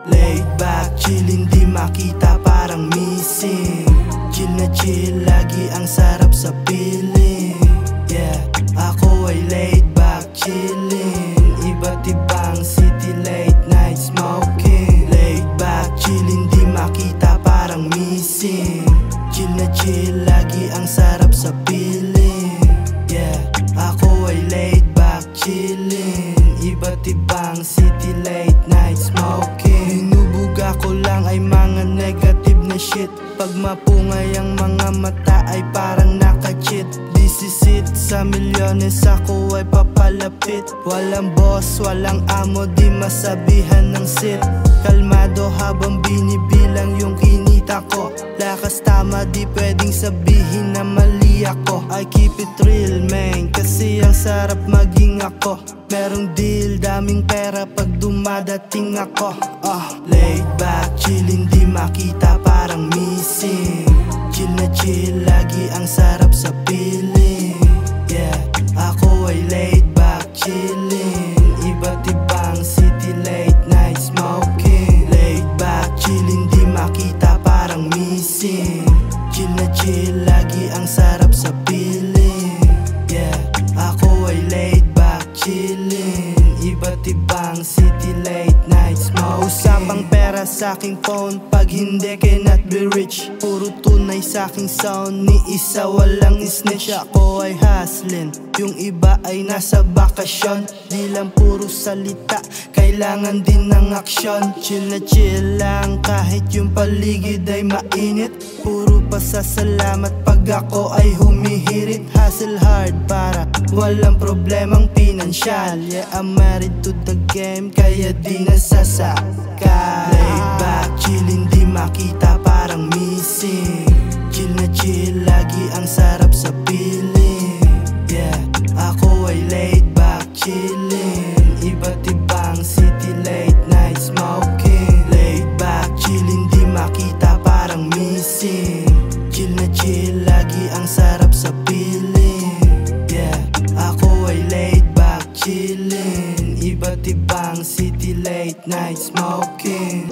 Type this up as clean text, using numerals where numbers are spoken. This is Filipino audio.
Laid back, chill, hindi makita parang missing. Chill na chill, lagi ang sarap sa piling. Yeah, ako ay laid back, chillin'. Iba't ibang city, late night smoking. Laid back, chill, hindi makita parang missing. Chill na chill, lagi ang sarap sa piling. Yeah, ako ay laid back, chillin'. Iba't ibang city, late night smoking. Hinubuga ko lang ay mga negative na shit. Pag mapungay ang mga mata ay parang naka-cheat. This is it, sa milyones ako ay papalapit. Walang boss, walang amo, di masabihan ng sit. Kalmado habang binibilang yung kinita ko. Lakas tama, di pwedeng sabihin na mali ako. I keep it real, man, kasi ang sarap maging ako. Merong deal, daming pera pag dumadating ako. Laid back, chill, hindi makita parang missing. Chill na chill, lagi ang sarap sa piling. Yeah, ako ay laid back, chillin'. Iba't ibang city, late night smoking. Laid back, chill, hindi makita parang missing. Chill na chill, lagi ang sarap sa piling. Yeah, ako ay laid back, chillin'. Iba't ibang city, late night smoking. Usapang pera sa aking phone, pag hindi cannot be rich. Puro tunay sa aking sound, ni isa walang snitch. Ako ay hustlin', yung iba ay nasa bakasyon. Di lang puro salita, kailangan din ng aksyon. Chill na chill lang kahit yung paligid ay mainit. Puro pasasalamat pag ako ay humihirit. Hustle hard para walang problemang pinansyal. Yeah, I'm married to the game, kaya di nasasakal. Laid back, chill, hindi makita parang missing. Chill na chill, lagi ang sarap sa piling. Yeah, ako ay laid back, chillin'. Iba't ibang city, late night smoking. Laid back, chill, hindi makita parang missing. Chill na chill, lagi ang sarap sa piling. Yeah, ako ay laid back, chillin'. Iba't ibang city, late night smoking.